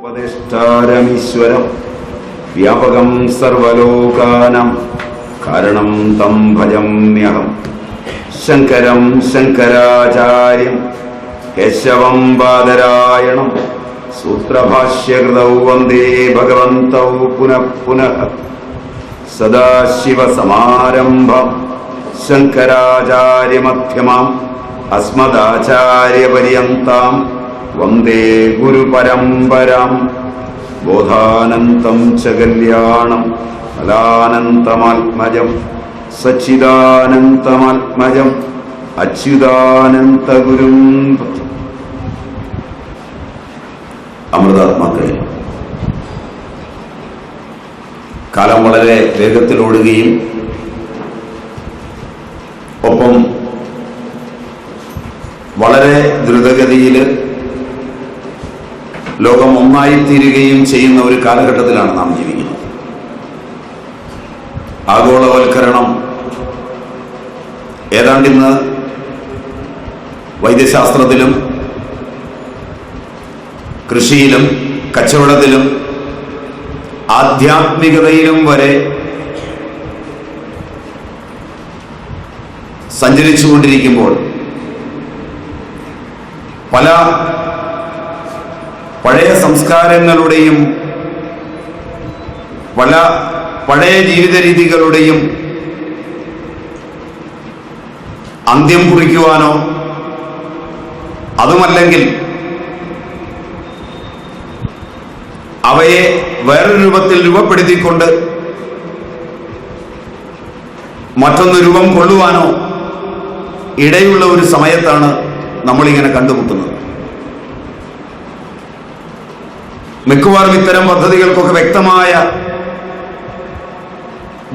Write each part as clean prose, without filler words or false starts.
ഉപദേഷ്ടാരമീശ്വരം വ്യാപകം സർവലോകാനാം കാരണം തം ഭജമ്യഹം. ശങ്കരം ശങ്കരാചാര്യം കേശവം ബാദരായണം സൂത്രഭാഷ്യകൃതൗ വന്ദേ ഭഗവന്തൗ പുനഃ പുനഃ. സദാശിവസമാരംഭം ശങ്കരാചാര്യമധ്യമാം അസ്മദാചാര്യപര്യന്താം വന്ദേ ഗുരുപരമ്പരാം. ബോധാനന്തം ച കല്യാണം ഫലാനന്തമാത്മജം സച്ചിദാനന്തമാത്മജം അച്യുതാനന്തഗുരും. അമൃതാത്മാക്കളെ, കാലം വളരെ വേഗത്തിൽ ഓടുകയും ഒപ്പം വളരെ ദ്രുതഗതിയിൽ ലോകം ഒന്നായിത്തീരുകയും ചെയ്യുന്ന ഒരു കാലഘട്ടത്തിലാണ് നാം ജീവിക്കുന്നത്. ആഗോളവൽക്കരണം ഏതാണ്ടിന്ന് വൈദ്യശാസ്ത്രത്തിലും കൃഷിയിലും കച്ചവടത്തിലും ആധ്യാത്മികതയിലും വരെ സഞ്ചരിച്ചുകൊണ്ടിരിക്കുമ്പോൾ പല പഴയ സംസ്കാരങ്ങളുടെയും പല പഴയ ജീവിത രീതികളുടെയും അന്ത്യം കുറിക്കുവാനോ അതുമല്ലെങ്കിൽ അവയെ വേറൊരു രൂപത്തിൽ രൂപപ്പെടുത്തിക്കൊണ്ട് മറ്റൊന്ന് രൂപം കൊള്ളുവാനോ ഇടയുള്ള ഒരു സമയത്താണ് നമ്മളിങ്ങനെ കണ്ടുമുട്ടുന്നത്. മിക്കവാറും ഇത്തരം പദ്ധതികൾക്കൊക്കെ വ്യക്തമായ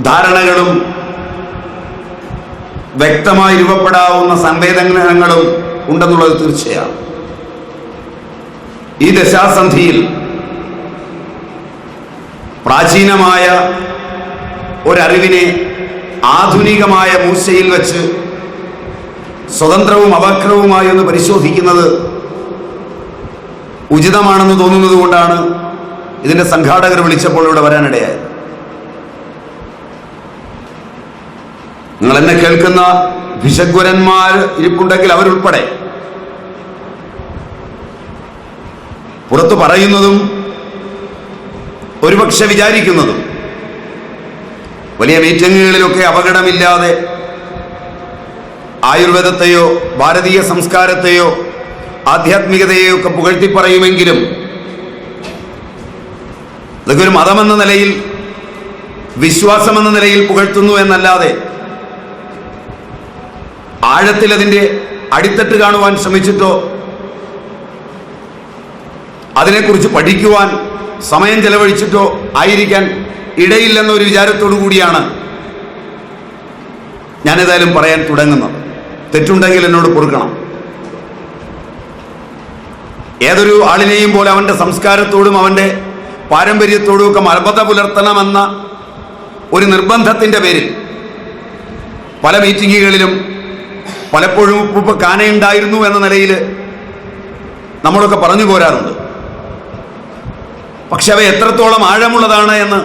ധാരണകളും വ്യക്തമായി രൂപപ്പെടാവുന്ന സംവേദനങ്ങളും ഉണ്ടെന്നുള്ളത് തീർച്ചയാണ്. ഈ ദശാസന്ധിയിൽ പ്രാചീനമായ ഒരറിവിനെ ആധുനികമായ മൂർച്ചയിൽ വെച്ച് സ്വതന്ത്രവും അപക്രവുമായി ഒന്ന് പരിശോധിക്കുന്നത് ഉചിതമാണെന്ന് തോന്നുന്നത് കൊണ്ടാണ് ഇതിന്റെ സംഘാടകർ വിളിച്ചപ്പോൾ ഇവിടെ വരാനിടയായത്. നിങ്ങൾ എന്നെ കേൾക്കുന്ന ഭിഷഗ്വരന്മാർ ഇരിപ്പുണ്ടെങ്കിൽ അവരുൾപ്പെടെ പുറത്തു പറയുന്നതും ഒരുപക്ഷെ വിചാരിക്കുന്നതും വലിയ മീറ്റിങ്ങുകളിലൊക്കെ അപകടമില്ലാതെ ആയുർവേദത്തെയോ ഭാരതീയ സംസ്കാരത്തെയോ ആധ്യാത്മികതയെയോ ഒക്കെ പുകഴ്ത്തി പറയുമെങ്കിലും അതൊക്കെ ഒരു മതമെന്ന നിലയിൽ വിശ്വാസമെന്ന നിലയിൽ പുകഴ്ത്തുന്നു എന്നല്ലാതെ ആഴത്തിൽ അതിൻ്റെ അടിത്തട്ട് കാണുവാൻ ശ്രമിച്ചിട്ടോ അതിനെക്കുറിച്ച് പഠിക്കുവാൻ സമയം ചെലവഴിച്ചിട്ടോ ആയിരിക്കാൻ ഇടയില്ലെന്ന ഒരു വിചാരത്തോടു കൂടിയാണ് ഞാനേതായാലും പറയാൻ തുടങ്ങുന്നത്. തെറ്റുണ്ടെങ്കിൽ എന്നോട് പൊറുക്കണം. ഏതൊരു ആളിനെയും പോലെ അവൻ്റെ സംസ്കാരത്തോടും അവൻ്റെ പാരമ്പര്യത്തോടും ഒക്കെ മർമ്മത പുലർത്തണമെന്ന ഒരു നിർബന്ധത്തിൻ്റെ പേരിൽ പല മീറ്റിങ്ങുകളിലും പലപ്പോഴും ഉപ്പ കാനയുണ്ടായിരുന്നു എന്ന നിലയിൽ നമ്മളൊക്കെ പറഞ്ഞു പോരാറുണ്ട്. പക്ഷെ അവ എത്രത്തോളം ആഴമുള്ളതാണ് എന്ന്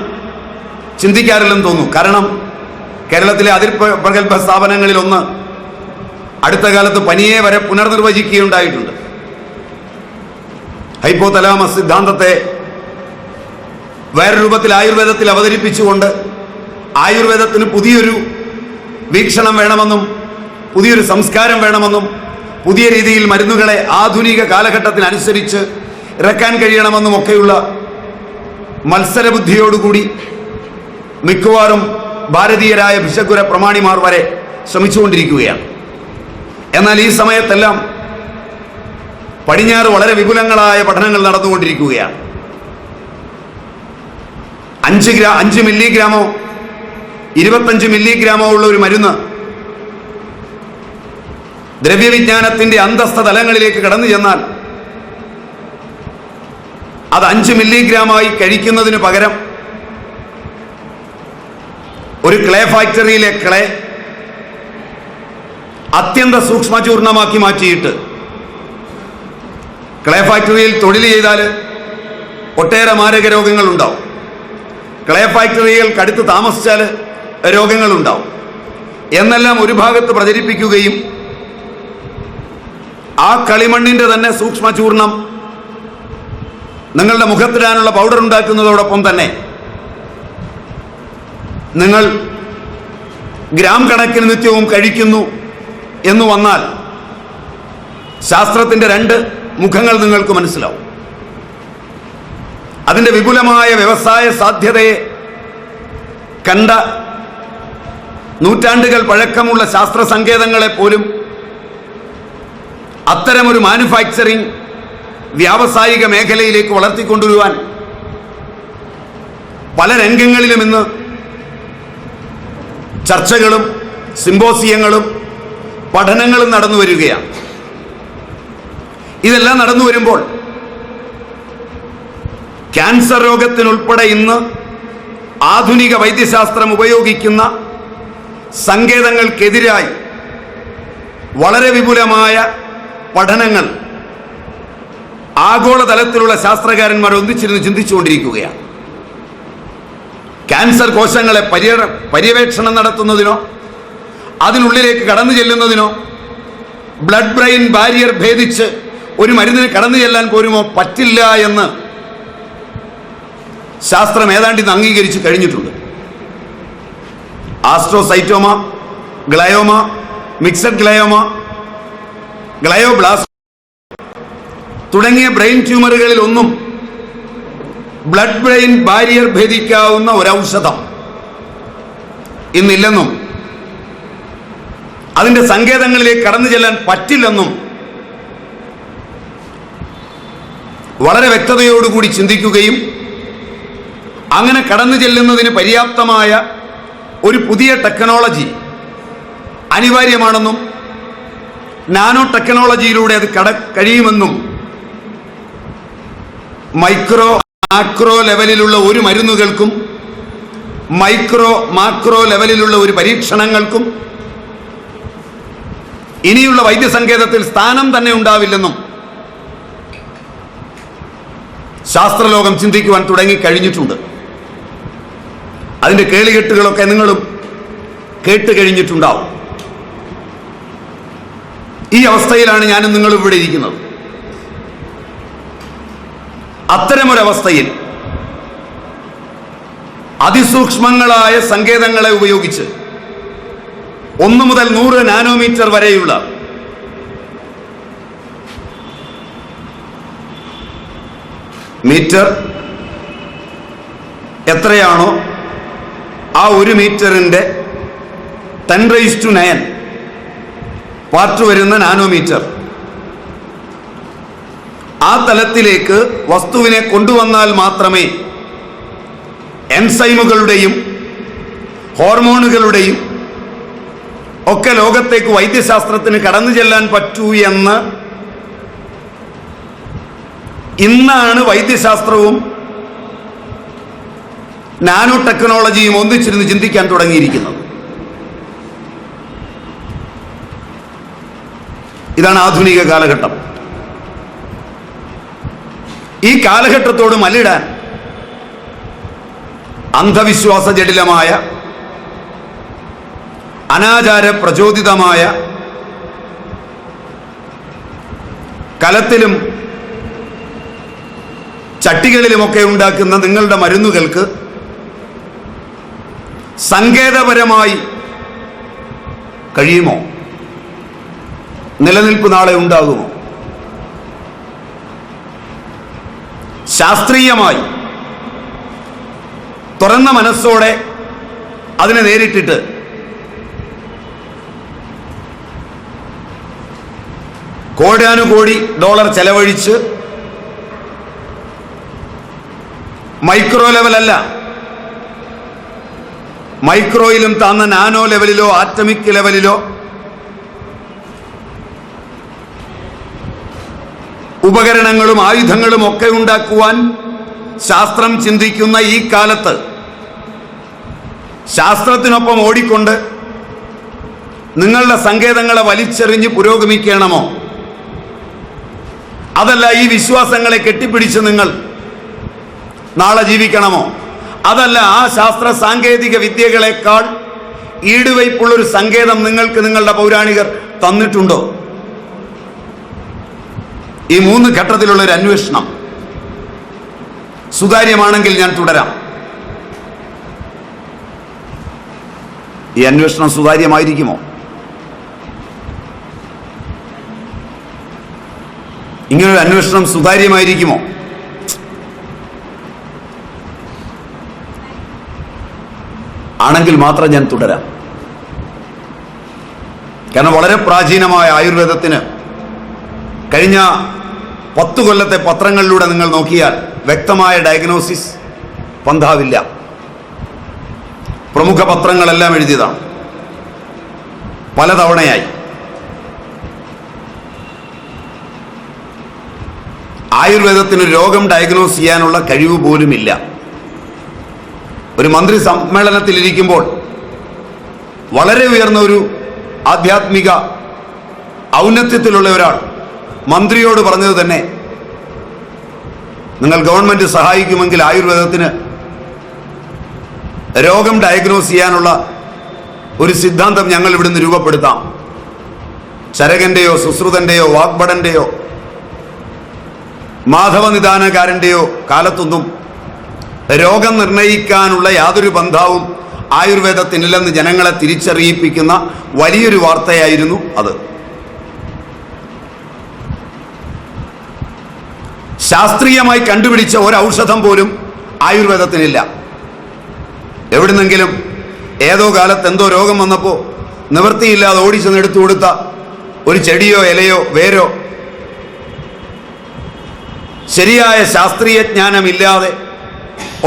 ചിന്തിക്കാറില്ലെന്ന് തോന്നുന്നു. കാരണം കേരളത്തിലെ അതിർപ്രഗൽഭ സ്ഥാപനങ്ങളിൽ ഒന്ന് അടുത്ത കാലത്ത് പനിയെ വരെ പുനർനിർവചിക്കുകയുണ്ടായിട്ടുണ്ട്. ഹൈപ്പോതലാമസ് സിദ്ധാന്തത്തെ വേറെ രൂപത്തിൽ ആയുർവേദത്തിൽ അവതരിപ്പിച്ചുകൊണ്ട് ആയുർവേദത്തിന് പുതിയൊരു വീക്ഷണം വേണമെന്നും പുതിയൊരു സംസ്കാരം വേണമെന്നും പുതിയ രീതിയിൽ മരുന്നുകളെ ആധുനിക കാലഘട്ടത്തിനനുസരിച്ച് ഇറക്കാൻ കഴിയണമെന്നും ഒക്കെയുള്ള മത്സരബുദ്ധിയോടുകൂടി മിക്കവാറും ഭാരതീയരായ ഭിഷഗ്വര പ്രമാണിമാർ വരെ ശ്രമിച്ചുകൊണ്ടിരിക്കുകയാണ്. എന്നാൽ ഈ സമയത്തെല്ലാം പടിഞ്ഞാറ് വളരെ വിപുലങ്ങളായ പഠനങ്ങൾ നടന്നുകൊണ്ടിരിക്കുകയാണ്. 5 മില്ലിഗ്രാമോ 25 മില്ലിഗ്രാമോ ഉള്ള ഒരു മരുന്ന് ദ്രവ്യവിജ്ഞാനത്തിന്റെ അന്തസ്ഥ തലങ്ങളിലേക്ക് കടന്നു ചെന്നാൽ അത് 5 മില്ലിഗ്രാമായി കഴിക്കുന്നതിന് പകരം ഒരു ക്ലേ ഫാക്ടറിയിലെ ക്ലേ അത്യന്ത സൂക്ഷ്മചൂർണമാക്കി മാറ്റിയിട്ട് ക്ലേ ഫാക്ടറിയിൽ തൊഴിൽ ചെയ്താൽ ഒട്ടേറെ മാരക രോഗങ്ങളുണ്ടാവും. ക്ലേ ഫാക്ടറികൾക്ക് അടുത്ത് താമസിച്ചാൽ രോഗങ്ങളുണ്ടാവും എന്നെല്ലാം ഒരു ഭാഗത്ത് പ്രചരിപ്പിക്കുകയും ആ കളിമണ്ണിന്റെ തന്നെ സൂക്ഷ്മചൂർണം നിങ്ങളുടെ മുഖത്തിടാനുള്ള പൗഡർ ഉണ്ടാക്കുന്നതോടൊപ്പം തന്നെ നിങ്ങൾ ഗ്രാം കണക്കിന് നിത്യവും കഴിക്കുന്നു എന്ന് വന്നാൽ ശാസ്ത്രത്തിന്റെ രണ്ട് മുഖങ്ങൾ നിങ്ങൾക്ക് മനസ്സിലാവും. അതിന്റെ വിപുലമായ വ്യവസായ സാധ്യതയെ കണ്ട നൂറ്റാണ്ടുകൾ പഴക്കമുള്ള ശാസ്ത്ര സങ്കേതങ്ങളെ പോലും അത്തരമൊരു മാനുഫാക്ചറിംഗ് വ്യാവസായിക മേഖലയിലേക്ക് വളർത്തിക്കൊണ്ടുവരുവാൻ പല രംഗങ്ങളിലും ഇന്ന് ചർച്ചകളും സിമ്പോസിയങ്ങളും പഠനങ്ങളും നടന്നു വരികയാണ്. ഇതെല്ലാം നടന്നു വരുമ്പോൾ ക്യാൻസർ രോഗത്തിനുൾപ്പെടെ ഇന്ന് ആധുനിക വൈദ്യശാസ്ത്രം ഉപയോഗിക്കുന്ന സങ്കേതങ്ങൾക്കെതിരായി വളരെ വിപുലമായ പഠനങ്ങൾ ആഗോളതലത്തിലുള്ള ശാസ്ത്രകാരന്മാർ ഒന്നിച്ചിരുന്ന് ചിന്തിച്ചുകൊണ്ടിരിക്കുകയാണ്. ക്യാൻസർ കോശങ്ങളെ പര്യവേക്ഷണം നടത്തുന്നതിനോ അതിനുള്ളിലേക്ക് കടന്നു ചെല്ലുന്നതിനോ ബ്ലഡ് ബ്രെയിൻ ബാരിയർ ഭേദിച്ച് ഒരു മരുന്നിന് കടന്നു ചെല്ലാൻ പോരുമോ പറ്റില്ല എന്ന് ശാസ്ത്രം ഏതാണ്ട് ഇന്ന് അംഗീകരിച്ച് കഴിഞ്ഞിട്ടുണ്ട്. ആസ്ട്രോസൈറ്റോമ, ഗ്ലയോമ, മിക്സഡ് ഗ്ലയോമ, ഗ്ലയോബ്ലാസ്റ്റ് തുടങ്ങിയ ബ്രെയിൻ ട്യൂമറുകളിൽ ഒന്നും ബ്ലഡ് ബ്രെയിൻ ബാരിയർ ഭേദിക്കാവുന്ന ഒരൗഷധം ഇന്നില്ലെന്നും അതിന്റെ സങ്കേതങ്ങളിലേക്ക് കടന്നു ചെല്ലാൻ പറ്റില്ലെന്നും വളരെ വ്യക്തതയോടുകൂടി ചിന്തിക്കുകയും അങ്ങനെ കടന്നു ചെല്ലുന്നതിന് പര്യാപ്തമായ ഒരു പുതിയ ടെക്നോളജി അനിവാര്യമാണെന്നും നാനോ ടെക്നോളജിയിലൂടെ അത് കഴിയുമെന്നും മൈക്രോ മാക്രോ ലെവലിലുള്ള ഒരു മരുന്നുകൾക്കും മൈക്രോ മാക്രോ ലെവലിലുള്ള ഒരു പരീക്ഷണങ്ങൾക്കും ഇനിയുള്ള വൈദ്യസങ്കേതത്തിൽ സ്ഥാനം തന്നെ ഉണ്ടാവില്ലെന്നും ശാസ്ത്രലോകം ചിന്തിക്കുവാൻ തുടങ്ങിക്കഴിഞ്ഞിട്ടുണ്ട്. അതിന്റെ കേളികെട്ടുകളൊക്കെ നിങ്ങളും കേട്ട് കഴിഞ്ഞിട്ടുണ്ടാവും. ഈ അവസ്ഥയിലാണ് ഞാനും നിങ്ങളും ഇവിടെ ഇരിക്കുന്നത്. അത്തരമൊരവസ്ഥയിൽ അതിസൂക്ഷ്മങ്ങളായ സങ്കേതങ്ങളെ ഉപയോഗിച്ച് 1 മുതൽ 100 നാനോമീറ്റർ വരെയുള്ള മീറ്റർ എത്രയാണോ ആ 1 മീറ്ററിന്റെ 10⁹ പാർട്ട് വരുന്ന നാനോമീറ്റർ ആ തലത്തിലേക്ക് വസ്തുവിനെ കൊണ്ടുവന്നാൽ മാത്രമേ എൻസൈമുകളുടെയും ഹോർമോണുകളുടെയും ഒക്കെ ലോകത്തേക്ക് വൈദ്യശാസ്ത്രത്തിന് കടന്നു ചെല്ലാൻ പറ്റൂ എന്ന് ഇന്നാണ് വൈദ്യശാസ്ത്രവും നാനോ ടെക്നോളജിയും ഒന്നിച്ചിരുന്ന് ചിന്തിക്കാൻ തുടങ്ങിയിരിക്കുന്നത്. ഇതാണ് ആധുനിക കാലഘട്ടം. ഈ കാലഘട്ടത്തോട് മല്ലിടാൻ അന്ധവിശ്വാസ ജടിലമായ അനാചാര പ്രചോദിതമായ കലത്തിലും ചട്ടികളിലുമൊക്കെ ഉണ്ടാക്കുന്ന നിങ്ങളുടെ മരുന്നുകൾക്ക് സങ്കേതപരമായി കഴിയുമോ? നിലനിൽപ്പ് നാളെ ഉണ്ടാകുമോ? ശാസ്ത്രീയമായി തുറന്ന മനസ്സോടെ അതിനെ നേരിട്ടിട്ട് കോടാനുകോടി ഡോളർ ചെലവഴിച്ച് മൈക്രോ ലെവലല്ല, മൈക്രോയിലും താന്ന നാനോ ലെവലിലോ ആറ്റമിക് ലെവലിലോ ഉപകരണങ്ങളും ആയുധങ്ങളും ഒക്കെ ഉണ്ടാക്കുവാൻ ശാസ്ത്രം ചിന്തിക്കുന്ന ഈ കാലത്ത് ശാസ്ത്രത്തിനൊപ്പം ഓടിക്കൊണ്ട് നിങ്ങളുടെ സങ്കേതങ്ങളെ വലിച്ചെറിഞ്ഞ് പുരോഗമിക്കണമോ? അതല്ല ഈ വിശ്വാസങ്ങളെ കെട്ടിപ്പിടിച്ച് നിങ്ങൾ നാളെ ജീവിക്കണമോ? അതല്ല, ആ ശാസ്ത്ര സാങ്കേതിക വിദ്യകളെക്കാൾ ഈടുവയ്പുള്ളൊരു സങ്കേതം നിങ്ങൾക്ക് നിങ്ങളുടെ പൗരാണികർ തന്നിട്ടുണ്ടോ? ഈ 3 ഘട്ടത്തിലുള്ള ഒരു അന്വേഷണം സുതാര്യമാണെങ്കിൽ ഞാൻ തുടരാം. ഈ അന്വേഷണം സുതാര്യമായിരിക്കുമോ? ഇങ്ങനൊരു അന്വേഷണം സുതാര്യമായിരിക്കുമോ? ആണെങ്കിൽ മാത്രം ഞാൻ തുടരാം. കാരണം വളരെ പ്രാചീനമായ ആയുർവേദത്തിന് കഴിഞ്ഞ 10 കൊല്ലത്തെ പത്രങ്ങളിലൂടെ നിങ്ങൾ നോക്കിയാൽ വ്യക്തമായ ഡയഗ്നോസിസ് പന്ഥാവില്ല. പ്രമുഖ പത്രങ്ങളെല്ലാം എഴുതിയതാണ് പലതവണയായി. ആയുർവേദത്തിന് രോഗം ഡയഗ്നോസ് ചെയ്യാനുള്ള കഴിവ് പോലുമില്ല. ഒരു മന്ത്രി സമ്മേളനത്തിലിരിക്കുമ്പോൾ വളരെ ഉയർന്ന ഒരു ആധ്യാത്മിക ഔന്നത്യത്തിലുള്ള ഒരാൾ മന്ത്രിയോട് പറഞ്ഞത് തന്നെ, നിങ്ങൾ ഗവൺമെന്റ് സഹായിക്കുമെങ്കിൽ ആയുർവേദത്തിന് രോഗം ഡയഗ്നോസ് ചെയ്യാനുള്ള ഒരു സിദ്ധാന്തം ഞങ്ങൾ ഇവിടുന്ന് രൂപപ്പെടുത്താം. ചരകന്റെയോ സുശ്രുതന്റെയോ വാഗ്ഭടന്റെയോ മാധവനിദാനകാരന്റെയോ കാലത്തൊന്നും രോഗം നിർണയിക്കാനുള്ള യാതൊരു ബന്ധാവും ആയുർവേദത്തിനില്ലെന്ന് ജനങ്ങളെ തിരിച്ചറിയിപ്പിക്കുന്ന വലിയൊരു വാർത്തയായിരുന്നു അത്. ശാസ്ത്രീയമായി കണ്ടുപിടിച്ച ഒരൗഷധം പോലും ആയുർവേദത്തിനില്ല. എവിടുന്നെങ്കിലും ഏതോ കാലത്ത് എന്തോ രോഗം വന്നപ്പോൾ നിവൃത്തിയില്ലാതെ ഓടിച്ചെന്ന് എടുത്തു കൊടുത്ത ഒരു ചെടിയോ ഇലയോ വേരോ ശരിയായ ശാസ്ത്രീയ ജ്ഞാനമില്ലാതെ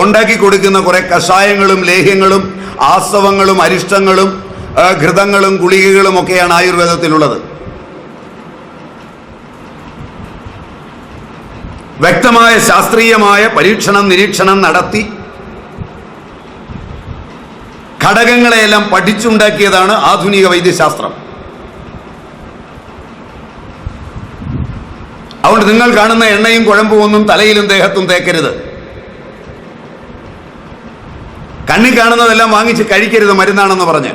ഉണ്ടാക്കി കൊടുക്കുന്ന കുറെ കഷായങ്ങളും ലേഹ്യങ്ങളും ആസവങ്ങളും അരിഷ്ടങ്ങളും ഘൃതങ്ങളും ഗുളികകളും ഒക്കെയാണ് ആയുർവേദത്തിലുള്ളത്. വ്യക്തമായ ശാസ്ത്രീയമായ പരീക്ഷണം നിരീക്ഷണം നടത്തി ഘടകങ്ങളെയെല്ലാം പഠിച്ചുണ്ടാക്കിയതാണ് ആധുനിക വൈദ്യശാസ്ത്രം. അതുകൊണ്ട് നിങ്ങൾ കാണുന്ന എണ്ണയും കുഴമ്പും ഒന്നും തലയിലും ദേഹത്തും തേക്കരുത്. കണ്ണിൽ കാണുന്നതെല്ലാം വാങ്ങിച്ച് കഴിക്കരുത് മരുന്നാണെന്ന് പറഞ്ഞ്.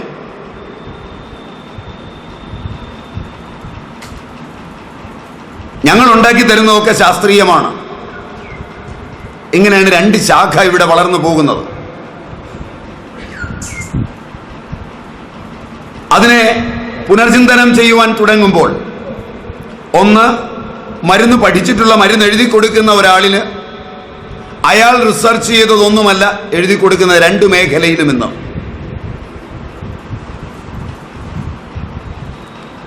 ഞങ്ങൾ ഉണ്ടാക്കി തരുന്നതൊക്കെ ശാസ്ത്രീയമാണ്. ഇങ്ങനെയാണ് 2 ശാഖ ഇവിടെ വളർന്നു പോകുന്നത്. അതിനെ പുനർചിന്തനം ചെയ്യുവാൻ തുടങ്ങുമ്പോൾ, ഒന്ന്, മരുന്ന് പഠിച്ചിട്ടുള്ള മരുന്ന് എഴുതി കൊടുക്കുന്ന ഒരാളിന് അയാൾ റിസർച്ച് ചെയ്തതൊന്നുമല്ല എഴുതി കൊടുക്കുന്ന 2 മേഖലയിലും ഇന്ന്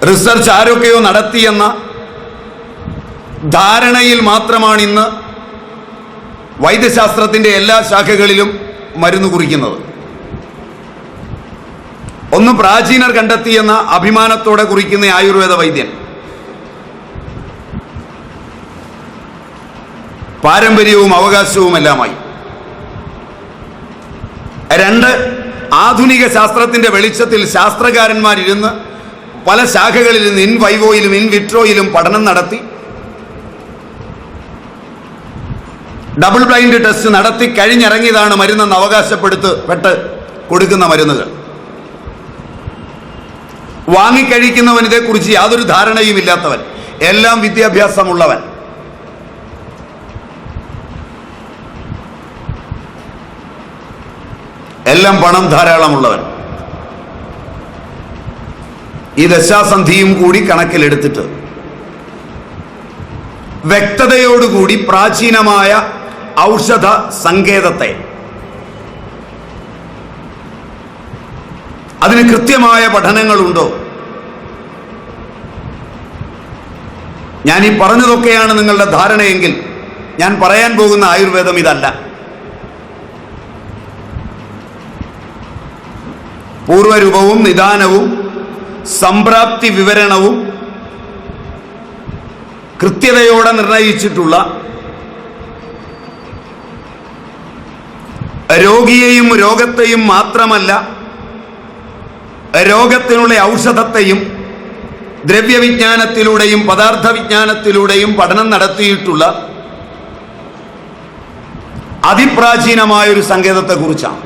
റിസർച്ച് ആരൊക്കെയോ നടത്തിയെന്ന ധാരണയിൽ മാത്രമാണ് ഇന്ന് വൈദ്യശാസ്ത്രത്തിന്റെ എല്ലാ ശാഖകളിലും മരുന്ന് കുറിക്കുന്നത്. ഒന്ന് പ്രാചീനർ കണ്ടെത്തിയെന്ന അഭിമാനത്തോടെ കുറിക്കുന്ന ആയുർവേദ വൈദ്യൻ, പാരമ്പര്യവും അവകാശവുമെല്ലാമായി. 2, ആധുനിക ശാസ്ത്രത്തിന്റെ വെളിച്ചത്തിൽ ശാസ്ത്രകാരന്മാരിരുന്ന് പല ശാഖകളിൽ നിന്ന് ഇൻ വൈവോയിലും ഇൻ വിട്രോയിലും പഠനം നടത്തി ഡബിൾ ബ്ലൈൻഡ് ടെസ്റ്റ് നടത്തി കഴിഞ്ഞിറങ്ങിയതാണ് മരുന്നെന്ന് അവകാശപ്പെട്ട് കൊടുക്കുന്ന മരുന്നുകൾ. വാങ്ങിക്കഴിക്കുന്നവൻ ഇതേക്കുറിച്ച് യാതൊരു ധാരണയും ഇല്ലാത്തവൻ, എല്ലാം വിദ്യാഭ്യാസമുള്ളവൻ, എല്ലാം പണം ധാരാളമുള്ളവൻ, ഈ ദശാസന്ധിയും കൂടി കണക്കിലെടുത്തിട്ട് വ്യക്തതയോടുകൂടി പ്രാചീനമായ ഔഷധ സങ്കേതത്തെ, അതിന് കൃത്യമായ പഠനങ്ങളുണ്ടോ? ഞാൻ ഈ പറഞ്ഞതൊക്കെയാണ് നിങ്ങളുടെ ധാരണയെങ്കിൽ ഞാൻ പറയാൻ പോകുന്ന ആയുർവേദം ഇതല്ല. പൂർവരൂപവും നിദാനവും സംപ്രാപ്തി വിവരണവും കൃത്യതയോടെ നിർണയിച്ചിട്ടുള്ള, രോഗിയെയും രോഗത്തെയും മാത്രമല്ല രോഗത്തിനുള്ള ഔഷധത്തെയും ദ്രവ്യവിജ്ഞാനത്തിലൂടെയും പദാർത്ഥ വിജ്ഞാനത്തിലൂടെയും പഠനം നടത്തിയിട്ടുള്ള അതിപ്രാചീനമായൊരു സങ്കേതത്തെക്കുറിച്ചാണ്.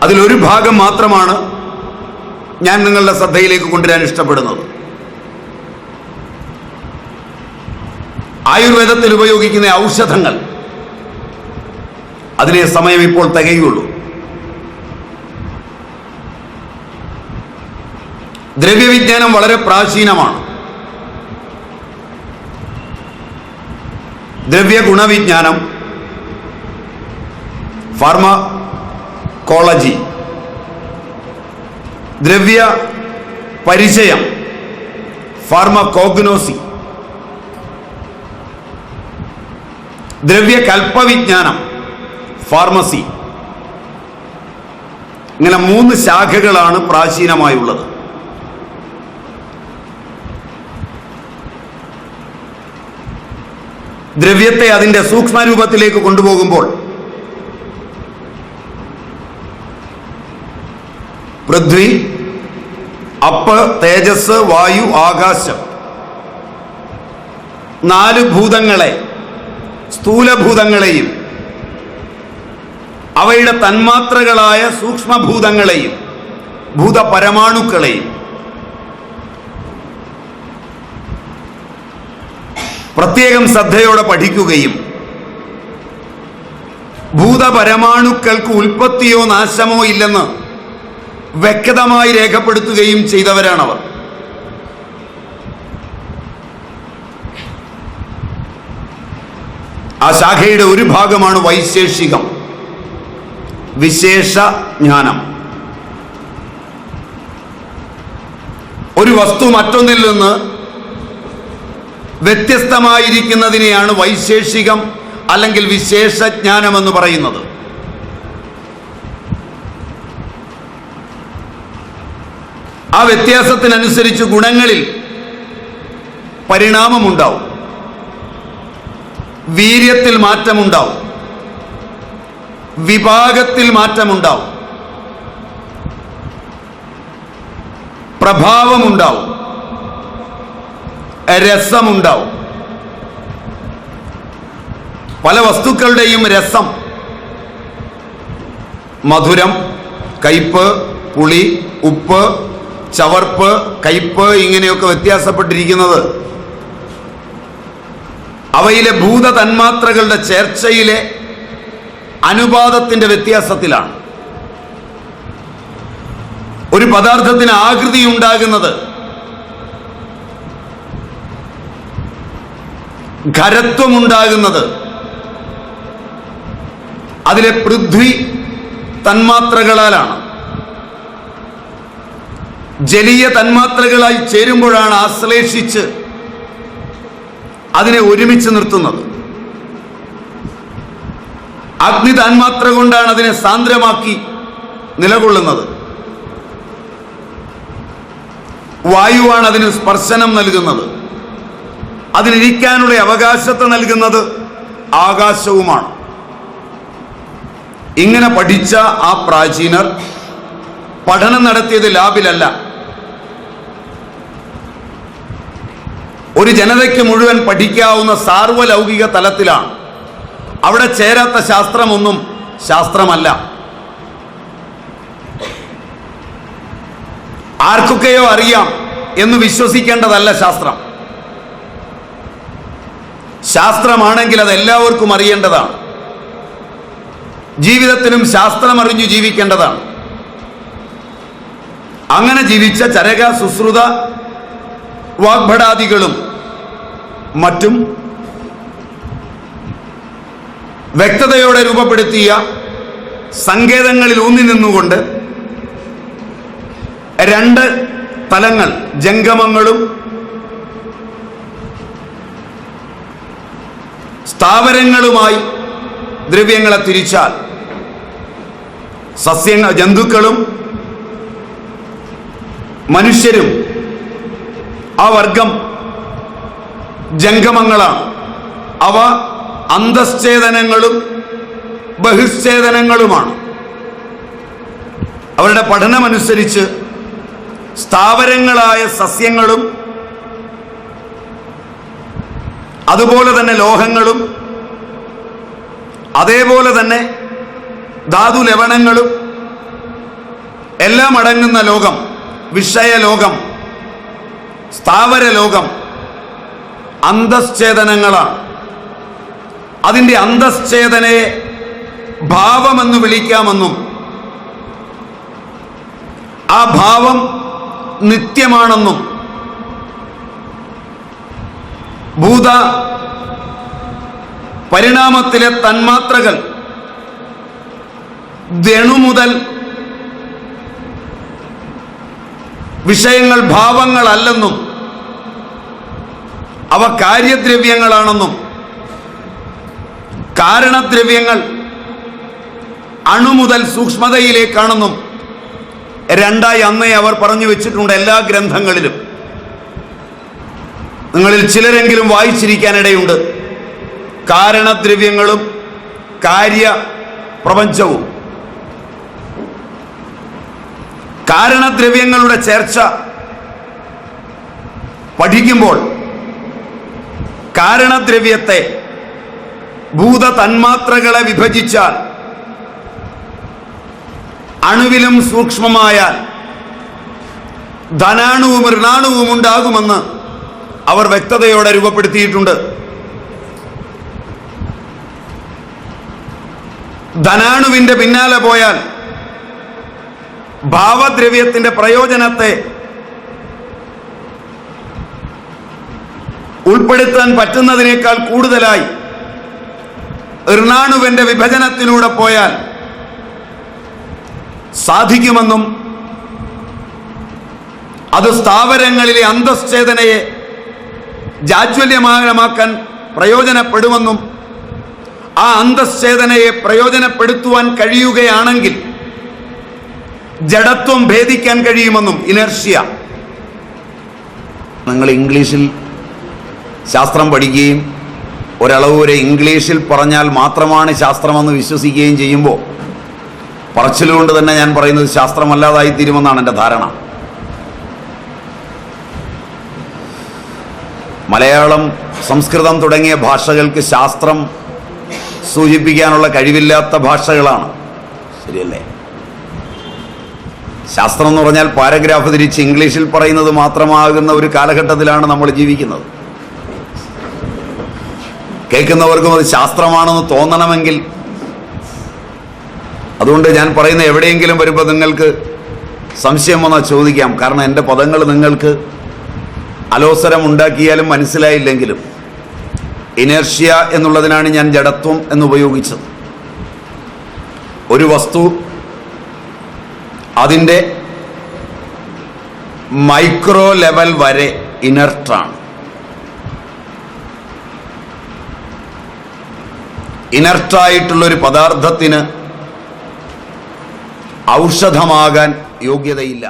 അതിലൊരു ഭാഗം മാത്രമാണ് ഞാൻ നിങ്ങളുടെ ശ്രദ്ധയിലേക്ക് കൊണ്ടുവരാൻ ഇഷ്ടപ്പെടുന്നത്. ആയുർവേദത്തിൽ ഉപയോഗിക്കുന്ന ഔഷധങ്ങൾ, അതിനെ സമയം ഇപ്പോൾ തികയുള്ളൂ. ദ്രവ്യവിജ്ഞാനം വളരെ പ്രാചീനമാണ്. ദ്രവ്യ ഗുണവിജ്ഞാനം, ഫാർമക്കോളജി, ദ്രവ്യ പരിചയം, ഫാർമക്കോഗ്നോസി, ദ്രവ്യ കൽപ്പവിജ്ഞാനം, ഫാർമസി, ഇങ്ങനെ 3 ശാഖകളാണ് പ്രാചീനമായുള്ളത്. ദ്രവ്യത്തെ അതിൻ്റെ സൂക്ഷ്മരൂപത്തിലേക്ക് കൊണ്ടുപോകുമ്പോൾ പൃഥ്വി, അപ്പ്, തേജസ്, വായു, ആകാശം, 4 ഭൂതങ്ങളെ, സ്ഥൂലഭൂതങ്ങളെയും അവയുടെ തന്മാത്രകളായ സൂക്ഷ്മഭൂതങ്ങളെയും ഭൂതപരമാണുക്കളെയും പ്രത്യേകം ശ്രദ്ധയോടെ പഠിക്കുകയും ഭൂതപരമാണുക്കൾക്ക് ഉൽപ്പത്തിയോ നാശമോ ഇല്ലെന്ന് വ്യക്തമായി രേഖപ്പെടുത്തുകയും ചെയ്തവരാണവർ. ആ ശാഖയുടെ ഒരു ഭാഗമാണ് വൈശേഷികം, വിശേഷ ജ്ഞാനം. ഒരു വസ്തു മറ്റൊന്നിൽ നിന്ന് വ്യത്യസ്തമായിരിക്കുന്നതിനെയാണ് വൈശേഷികം അല്ലെങ്കിൽ വിശേഷജ്ഞാനം എന്ന് പറയുന്നത്. ആ വ്യത്യാസത്തിനനുസരിച്ച് ഗുണങ്ങളിൽ പരിണാമമുണ്ടാവും, വീര്യത്തിൽ മാറ്റമുണ്ടാവും, വിഭാഗത്തിൽ മാറ്റമുണ്ടാവും, പ്രഭാവമുണ്ടാവും, രസമുണ്ടാവും. പല വസ്തുക്കളുടെയും രസം, മധുരം, കയ്പ്, പുളി, ഉപ്പ്, ചവർപ്പ്, കയ്പ്, ഇങ്ങനെയൊക്കെ വ്യത്യാസപ്പെട്ടിരിക്കുന്നത് അവയിലെ ഭൂത തന്മാത്രകളുടെ ചേർച്ചയിലെ അനുപാതത്തിന്റെ വ്യത്യാസത്തിലാണ്. ഒരു പദാർത്ഥത്തിന് ആകൃതി ഉണ്ടാകുന്നത് ഖരത്വമുണ്ടാകുന്നത് അതിലെ പൃഥ്വി തന്മാത്രകളാലാണ്. ജലീയ തന്മാത്രകളായി ചേരുമ്പോഴാണ് ആശ്ലേഷിച്ച് അതിനെ ഒരുമിച്ച് നിർത്തുന്നത്. അഗ്നി തന്മാത്ര കൊണ്ടാണ് അതിനെ സാന്ദ്രമാക്കി നിലകൊള്ളുന്നത്. വായുവാണ് അതിന് സ്പർശനം നൽകുന്നത്. അതിനിരിക്കാനുള്ള അവകാശത്തെ നൽകുന്നത് ആകാശവുമാണ്. ഇങ്ങനെ പഠിച്ച ആ പ്രാചീനർ പഠനം നടത്തിയത് ലാബിലല്ല, ഒരു ജനതയ്ക്ക് മുഴുവൻ പഠിക്കാവുന്ന സാർവലൗകിക തലത്തിലാണ്. അവിടെ ചേരാത്ത ശാസ്ത്രമൊന്നും ശാസ്ത്രമല്ല. ആർക്കൊക്കെയോ അറിയാം എന്ന് വിശ്വസിക്കേണ്ടതല്ല ശാസ്ത്രം. ശാസ്ത്രമാണെങ്കിൽ അത് എല്ലാവർക്കും അറിയേണ്ടതാണ്. ജീവിതത്തിനും ശാസ്ത്രം അറിഞ്ഞു ജീവിക്കേണ്ടതാണ്. അങ്ങനെ ജീവിച്ച ചരക, സുശ്രുത, വാഗ്ഭടാദികളും മറ്റും വ്യക്തതയോടെ രൂപപ്പെടുത്തിയ സങ്കേതങ്ങളിൽ ഊന്നി നിന്നുകൊണ്ട് 2 തലങ്ങൾ, ജംഗമങ്ങളും സ്ഥാവരങ്ങളുമായി ദ്രവ്യങ്ങളെ തിരിച്ചാൽ ജന്തുക്കളും മനുഷ്യരും ആ വർഗം ജംഗമങ്ങളാണ്. അവ അന്തശ്ചേതനങ്ങളും ബഹിശ്ചേതനങ്ങളുമാണ്. അവരുടെ പഠനമനുസരിച്ച് സ്ഥാവരങ്ങളായ സസ്യങ്ങളും അതുപോലെ തന്നെ ലോഹങ്ങളും അതേപോലെ തന്നെ ധാതു ലവണങ്ങളും എല്ലാം അടങ്ങുന്ന ലോകം, വിഷയലോകം, സ്ഥാവര ലോകം അന്തശ്ചേതനങ്ങളാണ്. അതിൻ്റെ അന്തശ്ചേതനയെ ഭാവമെന്ന് വിളിക്കാമെന്നും ആ ഭാവം നിത്യമാണെന്നും ഭൂത പരിണാമത്തിലെ തന്മാത്രകൾ ധണു മുതൽ വിഷയങ്ങൾ ഭാവങ്ങളല്ലെന്നും അവ കാര്യദ്രവ്യങ്ങളാണെന്നും കാരണദ്രവ്യങ്ങൾ അണു മുതൽ സൂക്ഷ്മതയിലേക്കാണെന്നും രണ്ടായി അന്നേ അവർ പറഞ്ഞു വെച്ചിട്ടുണ്ട് എല്ലാ ഗ്രന്ഥങ്ങളിലും. നിങ്ങളിൽ ചിലരെങ്കിലും വായിച്ചിരിക്കാനിടയുണ്ട്. കാരണദ്രവ്യങ്ങളും കാര്യപ്രപഞ്ചവും. കാരണദ്രവ്യങ്ങളുടെ ചേർച്ച പഠിക്കുമ്പോൾ കാരണദ്രവ്യത്തെ ഭൂത തന്മാത്രകളെ വിഭജിച്ചാൽ അണുവിലും സൂക്ഷ്മമായാൽ ധനാണുവും ഋണാണുവും ഉണ്ടാകുമെന്ന് അവർ വ്യക്തതയോടെ രൂപപ്പെടുത്തിയിട്ടുണ്ട്. ധനാണുവിന്റെ പിന്നാലെ പോയാൽ ഭാവദ്രവ്യത്തിന്റെ പ്രയോജനത്തെ ഉൾപ്പെടുത്താൻ പറ്റുന്നതിനേക്കാൾ കൂടുതലായി ഋണാണുവിന്റെ വിഭജനത്തിലൂടെ പോയാൽ സാധിക്കുമെന്നും അത് സ്ഥാവരങ്ങളിലെ അന്തശ്ചേതനയെ ജാജ്വല്യമാക്കാൻ പ്രയോജനപ്പെടുമെന്നും ആ അന്തശ്ചേതനയെ പ്രയോജനപ്പെടുത്തുവാൻ കഴിയുകയാണെങ്കിൽ ജഡത്വം ഭേദിക്കാൻ കഴിയുമെന്നും. ഇനർഷ്യ. നിങ്ങൾ ഇംഗ്ലീഷിൽ ശാസ്ത്രം പഠിക്കുകയും ഒരളവ് വരെ ഇംഗ്ലീഷിൽ പറഞ്ഞാൽ മാത്രമാണ് ശാസ്ത്രമെന്ന് വിശ്വസിക്കുകയും ചെയ്യുമ്പോൾ പറച്ചിലുകൊണ്ട് തന്നെ ഞാൻ പറയുന്നത് ശാസ്ത്രമല്ലാതായിത്തീരുമെന്നാണ് എൻ്റെ ധാരണ. മലയാളം, സംസ്കൃതം തുടങ്ങിയ ഭാഷകൾക്ക് ശാസ്ത്രം സൂചിപ്പിക്കാനുള്ള കഴിവില്ലാത്ത ഭാഷകളാണ്. ശരിയല്ലേ? ശാസ്ത്രം എന്ന് പറഞ്ഞാൽ പാരഗ്രാഫ് തിരിച്ച് ഇംഗ്ലീഷിൽ പറയുന്നത് മാത്രമാകുന്ന ഒരു കാലഘട്ടത്തിലാണ് നമ്മൾ ജീവിക്കുന്നത്. കേൾക്കുന്നവർക്കും അത് ശാസ്ത്രമാണെന്ന് തോന്നണമെങ്കിൽ, അതുകൊണ്ട് ഞാൻ പറയുന്ന എവിടെയെങ്കിലും വരുമ്പോൾ നിങ്ങൾക്ക് സംശയം വന്നാൽ ചോദിക്കാം. കാരണം എൻ്റെ പദങ്ങൾ നിങ്ങൾക്ക് അലോസരം ഉണ്ടാക്കിയാലും മനസ്സിലായില്ലെങ്കിലും ഇനർഷ്യ എന്നുള്ളതിനാണ് ഞാൻ ജഡത്വം എന്നുപയോഗിച്ചത്. ഒരു വസ്തു അതിൻ്റെ മൈക്രോ ലെവൽ വരെ ഇനർട്ടാണ്. ഇനർട്ടായിട്ടുള്ളൊരു പദാർത്ഥത്തിന് ഔഷധമാകാൻ യോഗ്യതയില്ല.